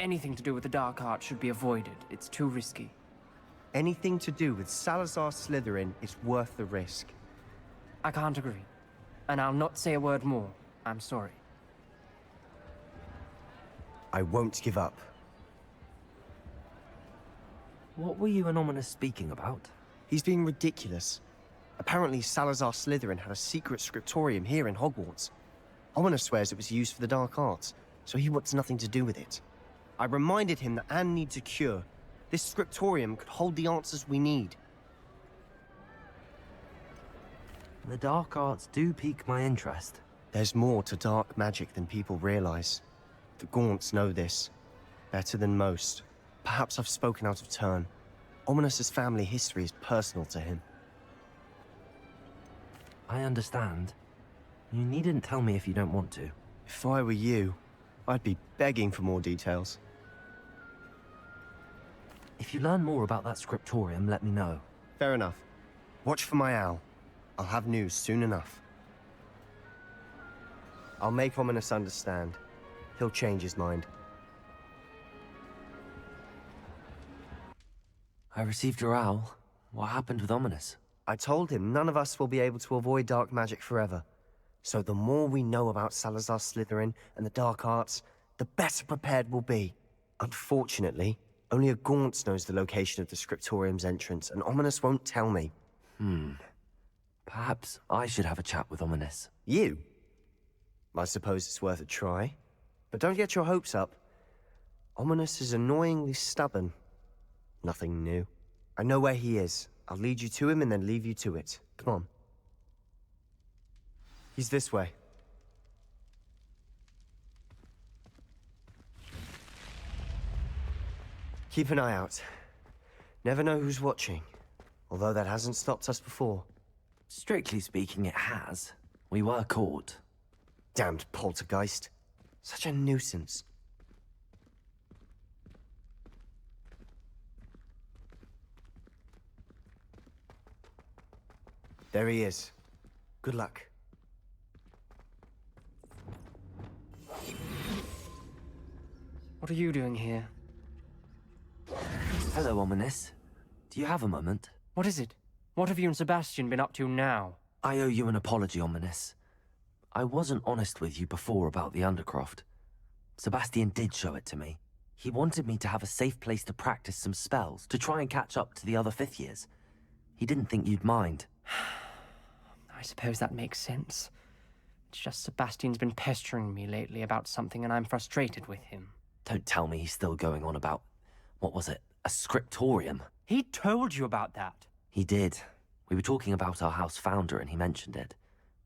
Anything to do with the dark art should be avoided. It's too risky. Anything to do with Salazar Slytherin is worth the risk. I can't agree. And I'll not say a word more. I'm sorry. I won't give up. What were you and Ominous speaking about? He's being ridiculous. Apparently Salazar Slytherin had a secret scriptorium here in Hogwarts. Ominous swears it was used for the dark arts, so he wants nothing to do with it. I reminded him that Anne needs a cure. This scriptorium could hold the answers we need. The dark arts do pique my interest. There's more to dark magic than people realize. The Gaunts know this. Better than most. Perhaps I've spoken out of turn. Ominous's family history is personal to him. I understand. You needn't tell me if you don't want to. If I were you, I'd be begging for more details. If you learn more about that scriptorium, let me know. Fair enough. Watch for my owl. I'll have news soon enough. I'll make Ominous understand. He'll change his mind. I received your owl. What happened with Ominous? I told him none of us will be able to avoid dark magic forever. So the more we know about Salazar Slytherin and the dark arts, the better prepared we'll be. Unfortunately, only a Gaunt knows the location of the scriptorium's entrance, and Ominous won't tell me. Perhaps I should have a chat with Ominous. You? I suppose it's worth a try. But don't get your hopes up. Ominous is annoyingly stubborn. Nothing new. I know where he is. I'll lead you to him and then leave you to it. Come on. He's this way. Keep an eye out. Never know who's watching. Although that hasn't stopped us before. Strictly speaking, it has. We were caught. Damned poltergeist. Such a nuisance. There he is. Good luck. What are you doing here? Hello, Ominous. Do you have a moment? What is it? What have you and Sebastian been up to now? I owe you an apology, Ominous. I wasn't honest with you before about the Undercroft. Sebastian did show it to me. He wanted me to have a safe place to practice some spells, to try and catch up to the other fifth years. He didn't think you'd mind. I suppose that makes sense. It's just Sebastian's been pestering me lately about something and I'm frustrated with him. Don't tell me he's still going on about, what was it, a scriptorium? He told you about that. He did. We were talking about our house founder and he mentioned it.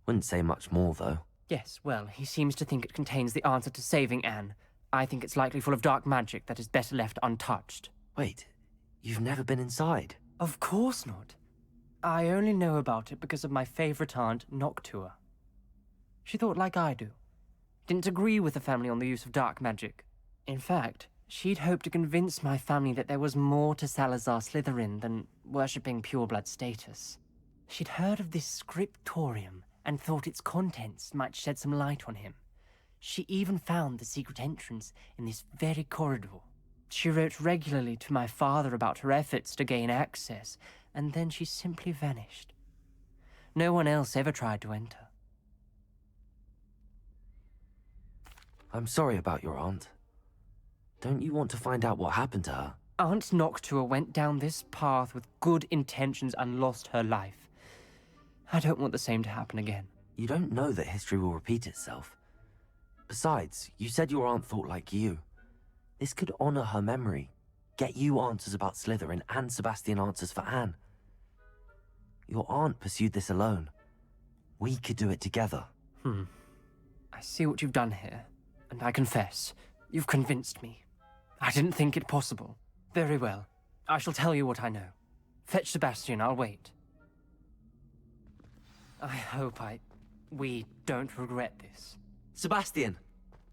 Wouldn't say much more, though. Yes, well, he seems to think it contains the answer to saving Anne. I think it's likely full of dark magic that is better left untouched. Wait, you've never been inside? Of course not. I only know about it because of my favorite aunt, Noctua. She thought like I do. Didn't agree with the family on the use of dark magic. In fact, she'd hoped to convince my family that there was more to Salazar Slytherin than worshipping pureblood status. She'd heard of this scriptorium and thought its contents might shed some light on him. She even found the secret entrance in this very corridor. She wrote regularly to my father about her efforts to gain access, and then she simply vanished. No one else ever tried to enter. I'm sorry about your aunt. Don't you want to find out what happened to her? Aunt Noctua went down this path with good intentions and lost her life. I don't want the same to happen again. You don't know that history will repeat itself. Besides, you said your aunt thought like you. This could honor her memory, get you answers about Slytherin and Sebastian answers for Anne. Your aunt pursued this alone. We could do it together. I see what you've done here, and I confess, you've convinced me. I didn't think it possible. Very well. I shall tell you what I know. Fetch Sebastian, I'll wait. I hope we don't regret this. Sebastian!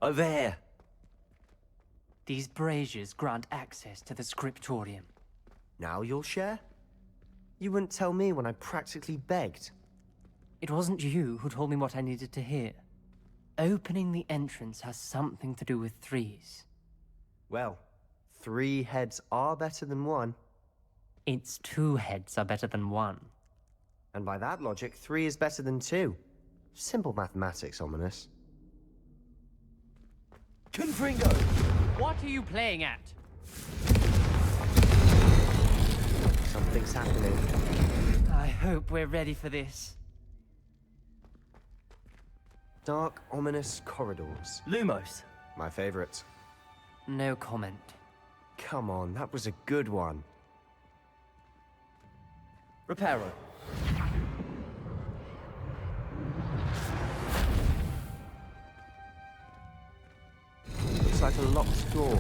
Over here! These braziers grant access to the scriptorium. Now you'll share? You wouldn't tell me when I practically begged. It wasn't you who told me what I needed to hear. Opening the entrance has something to do with threes. Well, 3 heads are better than 1. It's 2 heads are better than 1. And by that logic, 3 is better than 2. Simple mathematics, Ominous. Confringo! What are you playing at? Something's happening. I hope we're ready for this. Dark, ominous corridors. Lumos. My favorite. No comment. Come on, that was a good one. Reparo. Looks like a locked door.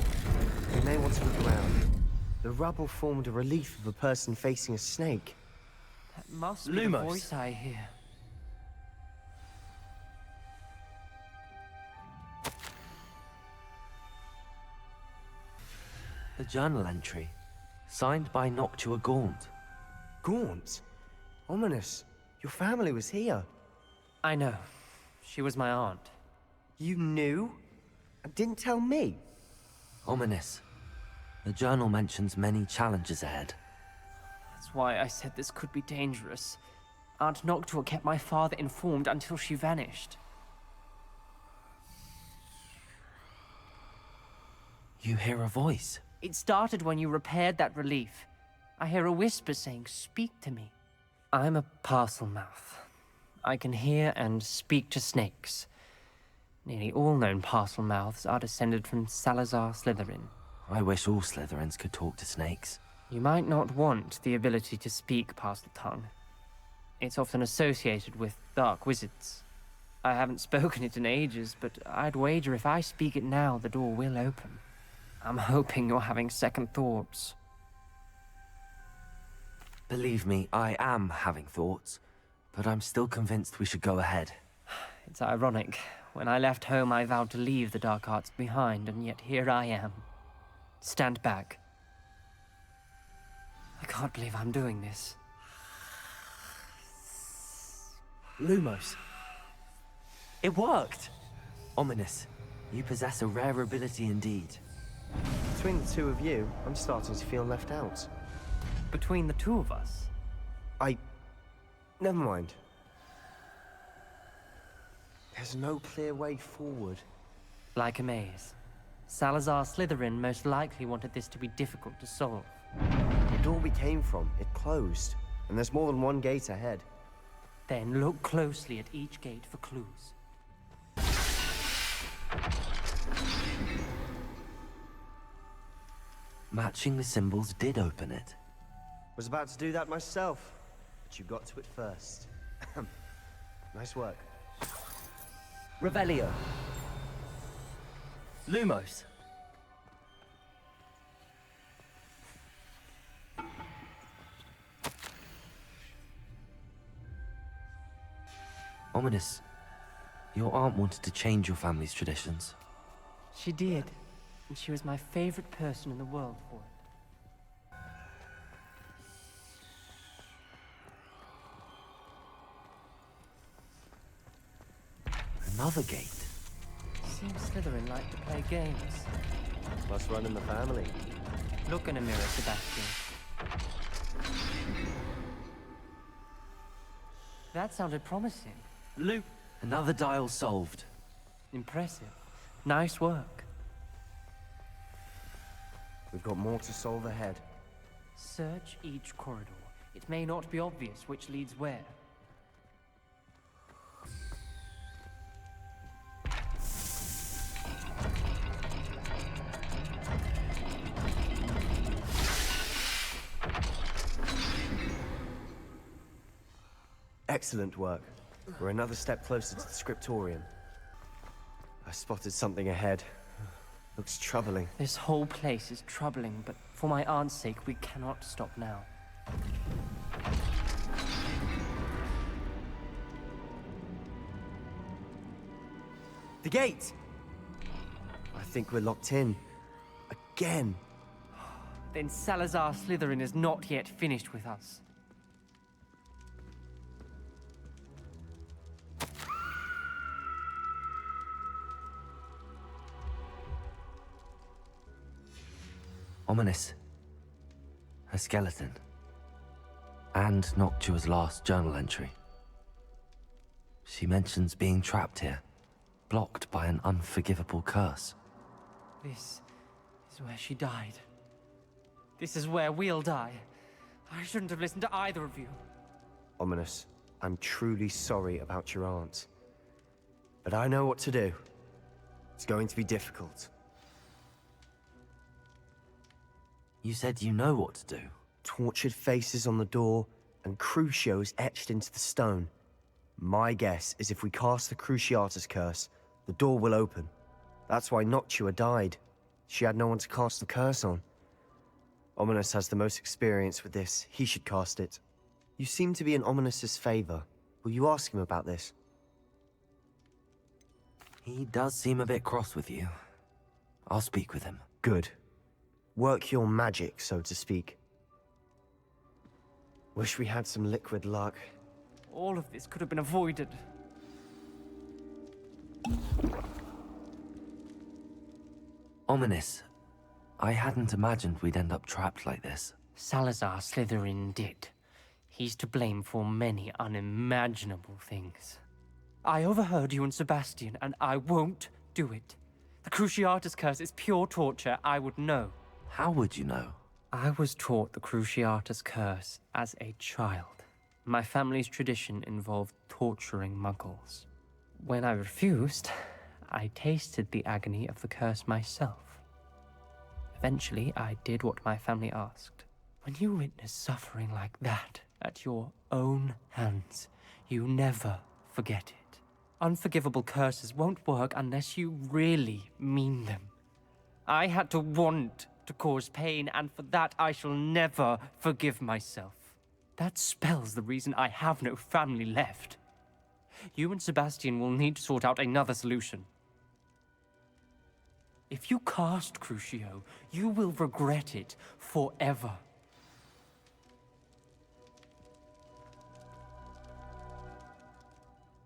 We may want to look around. The rubble formed a relief of a person facing a snake. That must be the Lumos. voice I hear. The journal entry. Signed by Noctua Gaunt. Gaunt? Ominous. Your family was here. I know. She was my aunt. You knew? And didn't tell me? Ominous. The journal mentions many challenges ahead. That's why I said this could be dangerous. Aunt Noctua kept my father informed until she vanished. You hear a voice. It started when you repaired that relief. I hear a whisper saying, "Speak to me." I'm a parcel mouth. I can hear and speak to snakes. Nearly all known parcel mouths are descended from Salazar Slytherin. I wish all Slytherins could talk to snakes. You might not want the ability to speak parcel tongue. It's often associated with dark wizards. I haven't spoken it in ages, but I'd wager if I speak it now, the door will open. I'm hoping you're having second thoughts. Believe me, I am having thoughts, but I'm still convinced we should go ahead. It's ironic. When I left home, I vowed to leave the dark arts behind, and yet here I am. Stand back. I can't believe I'm doing this. Lumos. It worked! Ominous. You possess a rare ability indeed. Between the two of you, I'm starting to feel left out. Between the two of us, Never mind. There's no clear way forward. like a maze. Salazar Slytherin most likely wanted this to be difficult to solve. The door we came from, it closed. And there's more than one gate ahead. Then look closely at each gate for clues. Matching the symbols did open it. Was about to do that myself, but you got to it first. Nice work. Revelio. Lumos. Ominous. Your aunt wanted to change your family's traditions. She did, and she was my favorite person in the world for it. Another gate. Seems Slytherin like to play games. Must run in the family. Look in a mirror, Sebastian. That sounded promising. Luke. Another dial solved. Impressive. Nice work. We've got more to solve ahead. Search each corridor. It may not be obvious which leads where. Excellent work. We're another step closer to the scriptorium. I spotted something ahead. Looks troubling. This whole place is troubling, but for my aunt's sake, we cannot stop now. The gate! I think we're locked in. Again. Then Salazar Slytherin is not yet finished with us. Ominous. A skeleton. And Noctua's last journal entry. She mentions being trapped here, blocked by an unforgivable curse. This is where she died. This is where we'll die. I shouldn't have listened to either of you. Ominous, I'm truly sorry about your aunt. But I know what to do. It's going to be difficult. You said you know what to do. Tortured faces on the door, and Crucios etched into the stone. My guess is if we cast the Cruciatus curse, the door will open. That's why Noctua died. She had no one to cast the curse on. Ominous has the most experience with this. He should cast it. You seem to be in Ominous's favor. Will you ask him about this? He does seem a bit cross with you. I'll speak with him. Good. Work your magic, so to speak. Wish we had some liquid luck. All of this could have been avoided. Ominous. I hadn't imagined we'd end up trapped like this. Salazar Slytherin did. He's to blame for many unimaginable things. I overheard you and Sebastian, and I won't do it. The Cruciatus curse is pure torture, I would know. How would you know? I was taught the Cruciatus curse as a child. My family's tradition involved torturing muggles. When I refused, I tasted the agony of the curse myself. Eventually, I did what my family asked. When you witness suffering like that at your own hands, you never forget it. Unforgivable curses won't work unless you really mean them. I had to want to cause pain, and for that I shall never forgive myself. That spell's the reason I have no family left. You and Sebastian will need to sort out another solution. If you cast Crucio, you will regret it forever.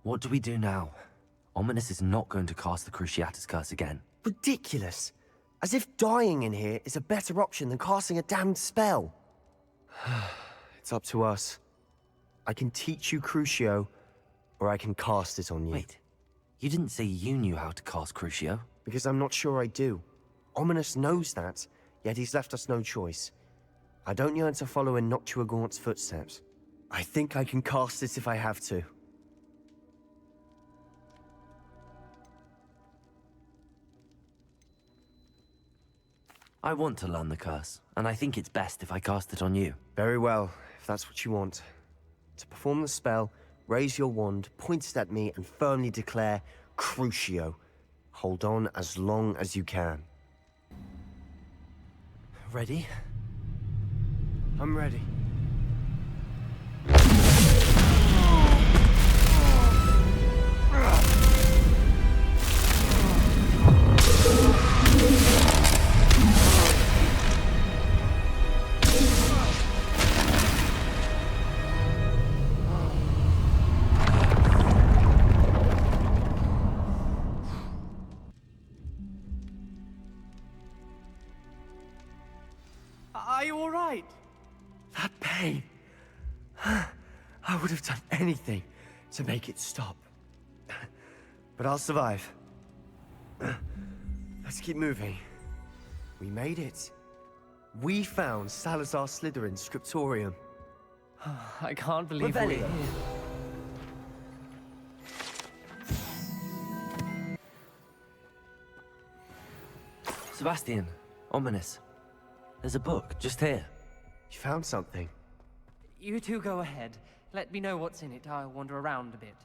What do we do now? Ominous is not going to cast the Cruciatus curse again. Ridiculous. As if dying in here is a better option than casting a damned spell. It's up to us. I can teach you Crucio, or I can cast it on you. Wait, you didn't say you knew how to cast Crucio? Because I'm not sure I do. Ominous knows that, yet he's left us no choice. I don't yearn to follow in Noctua Gaunt's footsteps. I think I can cast it if I have to. I want to learn the curse, and I think it's best if I cast it on you. Very well, if that's what you want. To perform the spell, raise your wand, point it at me, and firmly declare Crucio. Hold on as long as you can. Ready? I'm ready. Are you all right? That pain. I would have done anything to make it stop. But I'll survive. Let's keep moving. We made it. We found Salazar Slytherin's scriptorium. I can't believe we're Revelio. here. Sebastian, Ominous. There's a book just here. You found something. You two go ahead. Let me know what's in it. I'll wander around a bit.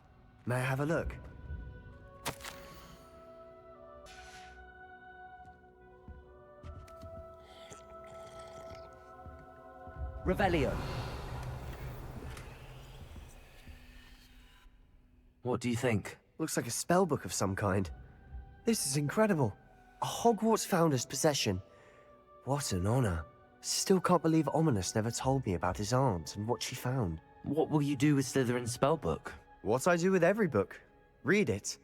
May I have a look? Revelio. What do you think? Looks like a spell book of some kind. This is incredible. A Hogwarts founder's possession. What an honor. Still can't believe Ominous never told me about his aunt and what she found. What will you do with Slytherin's spellbook? What I do with every book. Read it.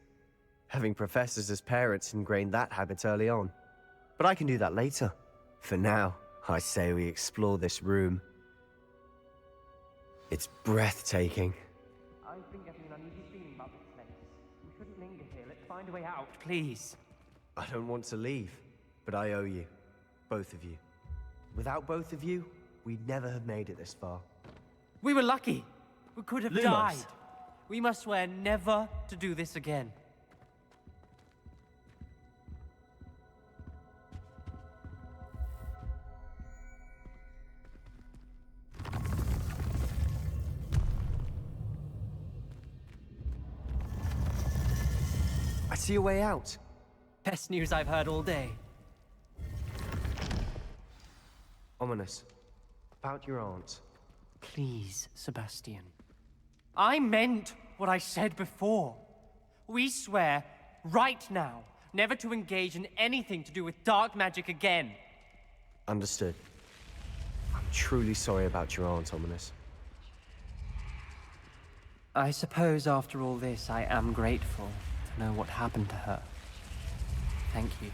Having professors as parents ingrained that habit early on. But I can do that later. For now, I say we explore this room. It's breathtaking. I've been getting an uneasy feeling about this place. We shouldn't linger here. Let's find a way out, please. I don't want to leave, but I owe you. Both of you. Without both of you, we'd never have made it this far. We were lucky. We could have Lumos. died. We must swear never to do this again. I see a way out. Best news I've heard all day. Ominous. About your aunt. Please, Sebastian. I meant what I said before. We swear, right now, never to engage in anything to do with dark magic again. Understood. I'm truly sorry about your aunt, Ominous. I suppose after all this, I am grateful to know what happened to her. Thank you.